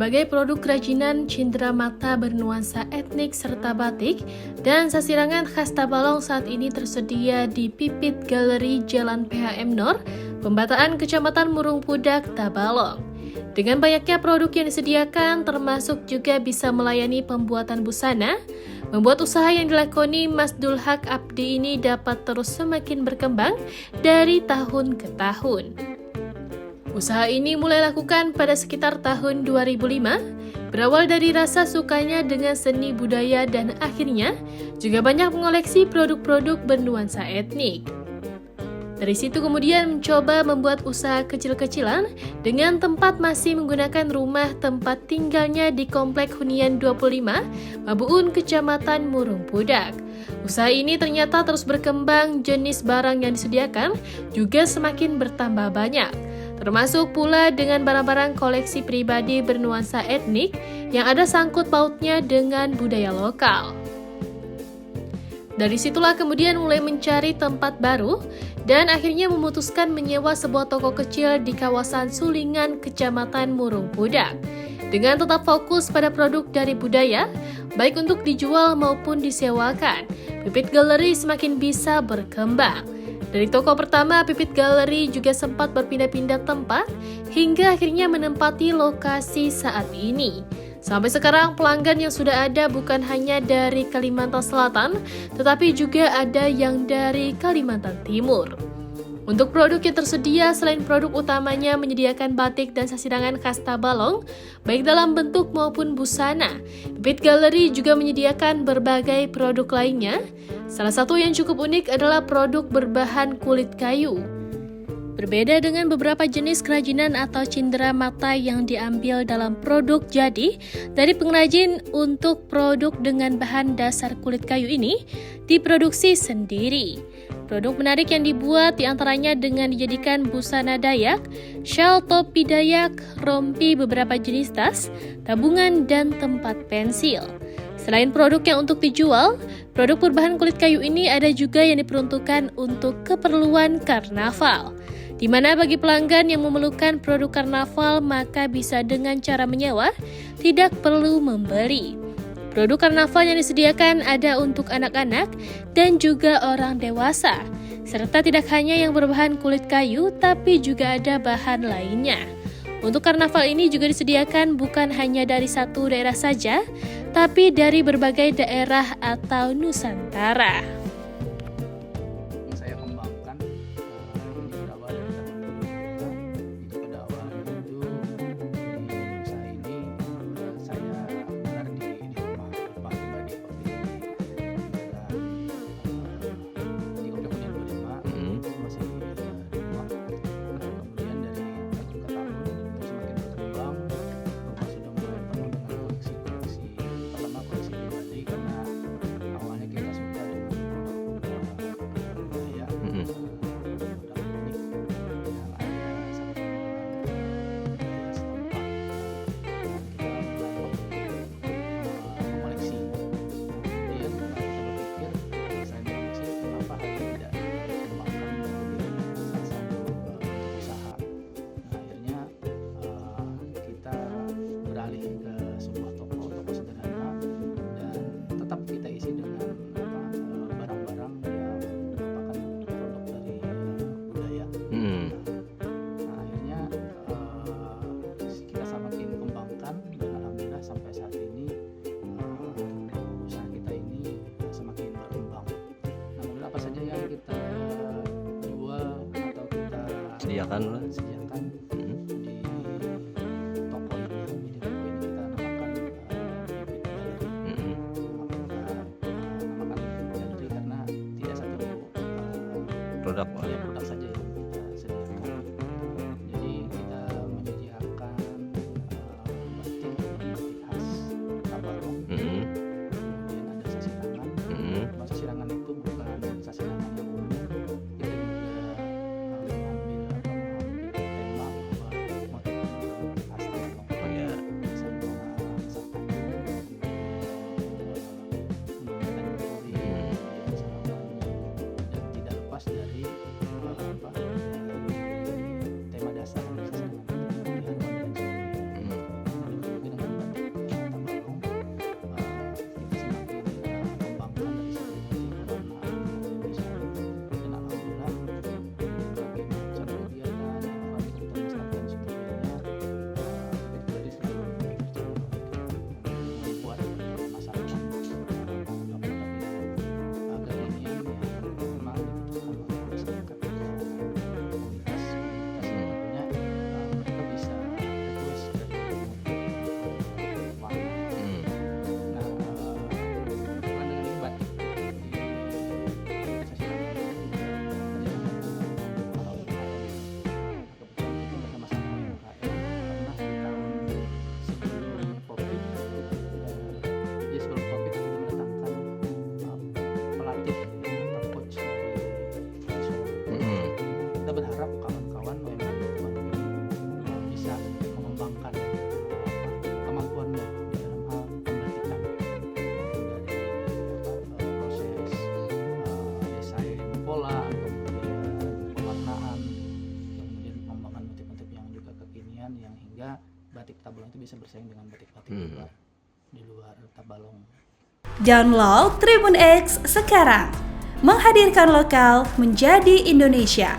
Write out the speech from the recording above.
berbagai produk kerajinan cenderamata bernuansa etnik serta batik dan sasirangan khas Tabalong saat ini tersedia di Pipit Galeri Jalan PHM Nor, Pembataan Kecamatan Murung Pudak, Tabalong. Dengan banyaknya produk yang disediakan, termasuk juga bisa melayani pembuatan busana, membuat usaha yang dilakoni Mas Dulhak Abdi ini dapat terus semakin berkembang dari tahun ke tahun. Usaha ini mulai lakukan pada sekitar tahun 2005, berawal dari rasa sukanya dengan seni budaya dan akhirnya juga banyak mengoleksi produk-produk bernuansa etnik. Dari situ kemudian mencoba membuat usaha kecil-kecilan dengan tempat masih menggunakan rumah tempat tinggalnya di Komplek Hunian 25, Mabuun, Kecamatan Murung Pudak. Usaha ini ternyata terus berkembang, jenis barang yang disediakan juga semakin bertambah banyak. Termasuk pula dengan barang-barang koleksi pribadi bernuansa etnik yang ada sangkut pautnya dengan budaya lokal. Dari situlah kemudian mulai mencari tempat baru dan akhirnya memutuskan menyewa sebuah toko kecil di kawasan Sulingan, Kecamatan Murung Pudak. Dengan tetap fokus pada produk dari budaya, baik untuk dijual maupun disewakan, Pipit Galeri semakin bisa berkembang. Dari toko pertama, Pipit Galeri juga sempat berpindah-pindah tempat hingga akhirnya menempati lokasi saat ini. Sampai sekarang pelanggan yang sudah ada bukan hanya dari Kalimantan Selatan, tetapi juga ada yang dari Kalimantan Timur. Untuk produk yang tersedia, selain produk utamanya menyediakan batik dan sasirangan khas Tabalong, baik dalam bentuk maupun busana, Pipit Galeri juga menyediakan berbagai produk lainnya. Salah satu yang cukup unik adalah produk berbahan kulit kayu. Berbeda dengan beberapa jenis kerajinan atau cenderamata yang diambil dalam produk jadi, dari pengrajin untuk produk dengan bahan dasar kulit kayu ini diproduksi sendiri. Produk menarik yang dibuat diantaranya dengan dijadikan busana Dayak, syal topi Dayak, rompi, beberapa jenis tas, tabungan, dan tempat pensil. Selain produk yang untuk dijual, produk berbahan kulit kayu ini ada juga yang diperuntukkan untuk keperluan karnaval, di mana bagi pelanggan yang memerlukan produk karnaval maka bisa dengan cara menyewa, tidak perlu membeli. Produk karnaval yang disediakan ada untuk anak-anak dan juga orang dewasa, serta tidak hanya yang berbahan kulit kayu tapi juga ada bahan lainnya. Untuk karnaval ini juga disediakan bukan hanya dari satu daerah saja, tapi dari berbagai daerah atau Nusantara. Saya kembangkan ini berawal dari tahun 2002. Itu pada awalnya itu di usaha ini saya benar di rumah pribadi waktu itu di Komplek Hunian 25 itu masih di rumah. Kemudian dari tahun ke tahun itu semakin berkembang. Rumah sudah mulai penuh dengan koleksi-koleksi. Pertama koleksi pribadi karena awalnya kita suka dengan produk budaya, produk unik yang ada satu budaya setempat. Kita mulai mengoleksi. Kemudian kita berpikir, selain koleksi, kenapa hal ini tidak dikembangkan menjadi salah satu usaha. Nah, akhirnya kita beralih ke sebuah toko sederhana dan tetap kita isi dengan barang-barang yang merupakan produk dari budaya. Nah, akhirnya kita semakin kembangkan dan alhamdulillah sampai saat ini usaha kita ini semakin berkembang. Nah, kemudian apa saja yang kita jual atau kita Sediakan lah. sediakan di toko ini. Di toko ini kita namakan Pipit Galeri. Namakan Pipit Galeri karena tidak satu Produk produk saja yang kita sediakan. Jadi kita menyediakan batik khas Tabalong. Kemudian ada sasirangan. Cuma sasirangan itu bukan sasirangan yang umum. Kita juga mengambil tema bahwa motif khas Tabalong. Oh ya. Misalnya sampah, menggunakan memori, kemudian sarung tangan, dan tidak lepas dari batik Tabalong itu bisa bersaing dengan batik-batik di luar Tabalong. Download Tribun X sekarang, menghadirkan lokal menjadi Indonesia.